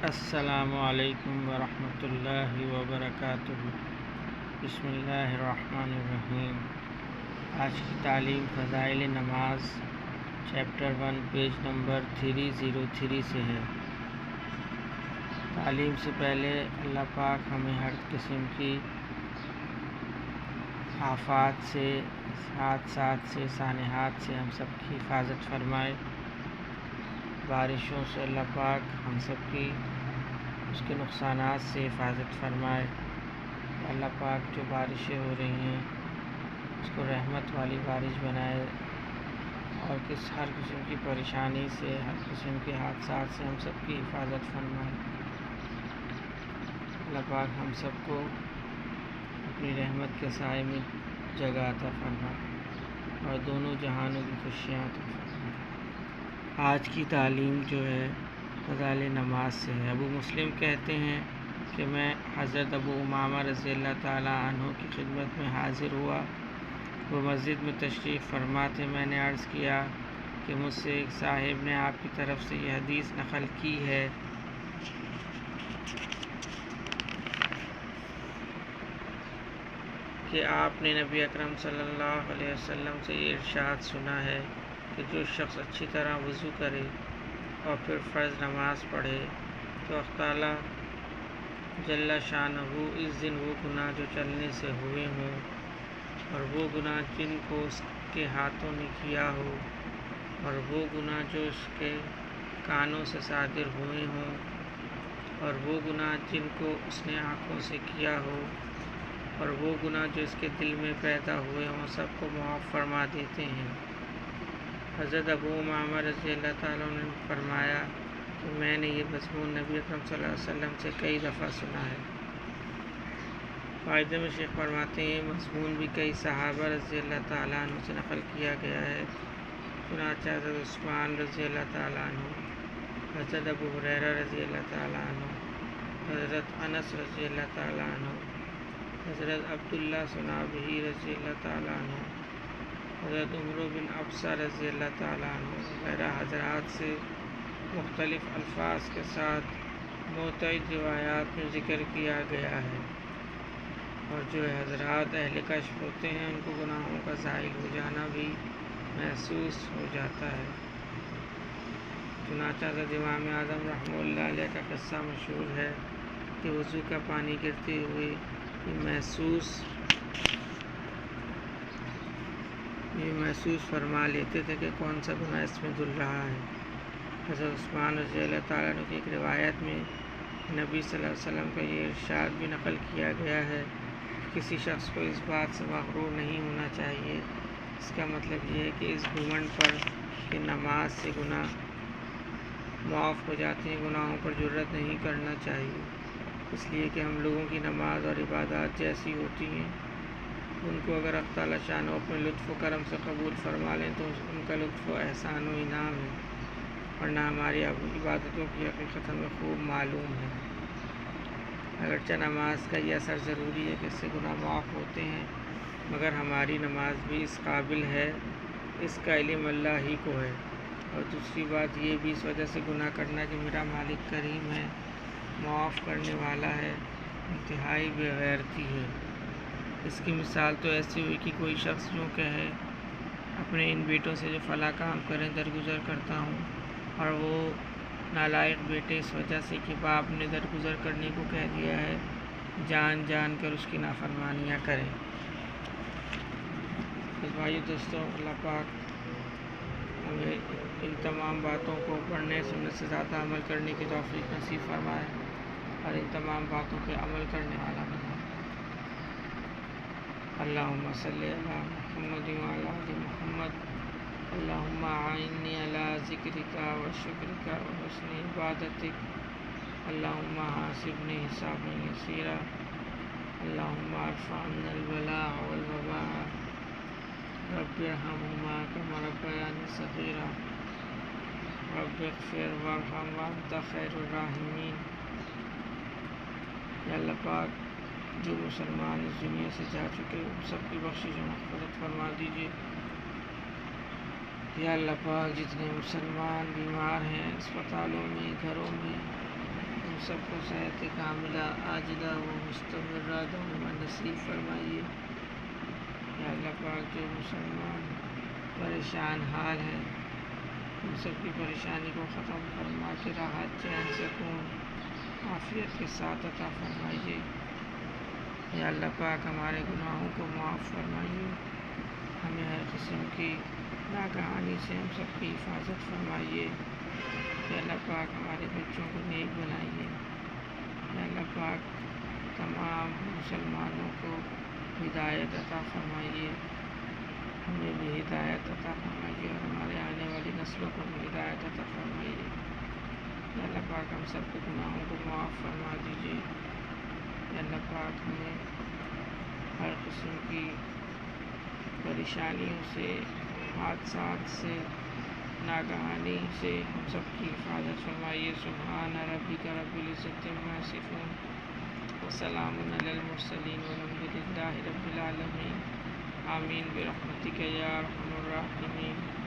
السلام علیکم ورحمۃ اللہ وبرکاتہ۔ بسم اللہ الرحمن الرحیم۔ آج کی تعلیم فضائل نماز چیپٹر 1 پیج نمبر 303 سے ہے۔ تعلیم سے پہلے اللہ پاک ہمیں ہر قسم کی آفات سے، حادثات سے، سانحات سے ہم سب کی حفاظت فرمائے۔ بارشوں سے اللہ پاک ہم سب کی اس کے نقصانات سے حفاظت فرمائے۔ اللہ پاک جو بارشیں ہو رہی ہیں اس کو رحمت والی بارش بنائے، اور ہر قسم کی پریشانی سے، ہر قسم کے حادثات سے ہم سب کی حفاظت فرمائے۔ اللہ پاک ہم سب کو اپنی رحمت کے سائے میں جگہ عطا فرمائے اور دونوں جہانوں کی خوشیاں عطا فرمائے۔ آج کی تعلیم جو ہے فضائل نماز سے ہے۔ ابو مسلم کہتے ہیں کہ میں حضرت ابو امامہ رضی اللہ تعالیٰ عنہ کی خدمت میں حاضر ہوا۔ وہ مسجد میں تشریف فرما تھے۔ میں نے عرض کیا کہ مجھ سے ایک صاحب نے آپ کی طرف سے یہ حدیث نقل کی ہے کہ آپ نے نبی اکرم صلی اللہ علیہ وسلم سے یہ ارشاد سنا ہے کہ جو شخص اچھی طرح وضو کرے اور پھر فرض نماز پڑھے تو اللہ تعالیٰ جل شانہ اس دن وہ گناہ جو چلنے سے ہوئے ہوں اور وہ گناہ جن کو اس کے ہاتھوں نے کیا ہو اور وہ گناہ جو اس کے کانوں سے صادر ہوئے ہوں اور وہ گناہ جن کو اس نے آنکھوں سے کیا ہو اور وہ گناہ جو اس کے دل میں پیدا ہوئے ہوں، سب کو معاف فرما دیتے ہیں۔ حضرت ابو امامہ رضی اللہ تعالیٰ عنہ نے فرمایا کہ میں نے یہ مضمون نبی اکرم صلی اللہ علیہ وسلم سے کئی دفعہ سنا ہے۔ فائدے میں شیخ فرماتے ہیں یہ مضمون بھی کئی صحابہ رضی اللہ تعالیٰ عنہ سے نقل کیا گیا ہے۔ چنانچہ حضرت عثمان رضی اللہ تعالیٰ عنہ، حضرت ابو ہریرہ رضی اللہ تعالیٰ عنہ، حضرت انس رضی اللہ تعالیٰ عنہ، حضرت عبداللہ صنابحی رضی اللہ تعالیٰ عنہ، حضرت عمر بن ابسہ رضی اللہ تعالیٰ عنہ وغیرہ حضرات سے مختلف الفاظ کے ساتھ متعدد روایات میں ذکر کیا گیا ہے، اور جو حضرات اہل کشف ہوتے ہیں ان کو گناہوں کا زائل ہو جانا بھی محسوس ہو جاتا ہے۔ چنانچہ حضرت امام اعظم رحمہ اللہ علیہ کا قصہ مشہور ہے کہ وضو کا پانی گرتے ہوئے یہ محسوس فرما لیتے تھے کہ کون سا گناہ اس میں دھل رہا ہے۔ حضرت عثمان رضی اللہ تعالیٰ عنہ کی ایک روایت میں نبی صلی اللہ علیہ وسلم کا یہ ارشاد بھی نقل کیا گیا ہے کہ کسی شخص کو اس بات سے مغرور نہیں ہونا چاہیے۔ اس کا مطلب یہ ہے کہ اس گھمنڈ پر کہ نماز سے گناہ معاف ہو جاتے ہیں، گناہوں پر جرأت نہیں کرنا چاہیے، اس لیے کہ ہم لوگوں کی نماز اور عبادات جیسی ہوتی ہیں، ان کو اگر اللہ تعالیٰ شانہ اپنے لطف و کرم سے قبول فرما لیں تو ان کا لطف و احسان و انعام ہے، ورنہ ہماری عبادتوں کی حقیقت ہمیں خوب معلوم ہے۔ اگرچہ نماز کا یہ اثر ضروری ہے کہ اس سے گناہ معاف ہوتے ہیں، مگر ہماری نماز بھی اس قابل ہے، اس کا علم اللہ ہی کو ہے۔ اور دوسری بات یہ بھی اس وجہ سے گناہ کرنا کہ میرا مالک کریم ہے، معاف کرنے والا ہے، انتہائی بے غیرتی ہے۔ اس کی مثال تو ایسی ہوئی کہ کوئی شخص یوں کہے اپنے ان بیٹوں سے جو فلاں کام کریں درگزر کرتا ہوں، اور وہ نالائق بیٹے اس وجہ سے کہ باپ نے درگزر کرنے کو کہہ دیا ہے جان جان کر اس کی نافرمانیاں کریں۔ بھائیو دوستوں، اللہ پاک ہمیں ان تمام باتوں کو پڑھنے سننے سے زیادہ عمل کرنے کی توفیق نصیب فرمائے اور ان تمام باتوں پہ عمل کرنے والا بنائے۔ اللہم صلی علی محمد وعلی آل محمد، اللہم اعنی علی ذکرک و شکرک و حسن عبادتک، اللہم حاسبنی حسابا یسیرا، اللہم ارفع عنا البلاء والوباء، رب ارحمہما کما ربیانی صغیرا، رب اغفر وارحم وانت خیر الراحمین۔ یا اللہ پاک جو مسلمان اس دنیا سے جا چکے ان سب کی بخشش و مغفرت فرما دیجیے۔ یا اللہ پاک جتنے مسلمان بیمار ہیں اسپتالوں میں، گھروں میں، ان سب کو صحت کاملہ عاجلہ و مستمرہ دائمہ نصیب فرمائیے۔ یا اللہ پاک جو مسلمان پریشان حال ہیں ان سب کی پریشانی کو ختم فرما کے راحت چین سکون عافیت کے ساتھ عطا فرمائیے۔ یا اللہ پاک ہمارے گناہوں کو معاف فرمائیے، ہمیں ہر قسم کی ناگہانی سے ہم سب کی حفاظت فرمائیے۔ یا اللہ پاک ہمارے بچوں کو نیک بنائیے۔ یا اللہ پاک تمام مسلمانوں کو ہدایت عطا فرمائیے، ہمیں بھی ہدایت عطا فرمائیے اور ہمارے آنے والی نسلوں کو بھی ہدایت عطا فرمائیے۔ یا اللہ پاک ہم سب کے گناہوں کو معاف فرما دیجیے۔ یا اللہ پاک ہمیں ہر قسم کی پریشانیوں سے، حادثات سے، ناگہانی سے ہم سب کی حفاظت فرمائیے۔ سبحان ربک رب العزت عما یصفون وسلام علی المرسلین والحمد للہ رب العالمین۔ آمین برحمتک یا ارحم الراحمین۔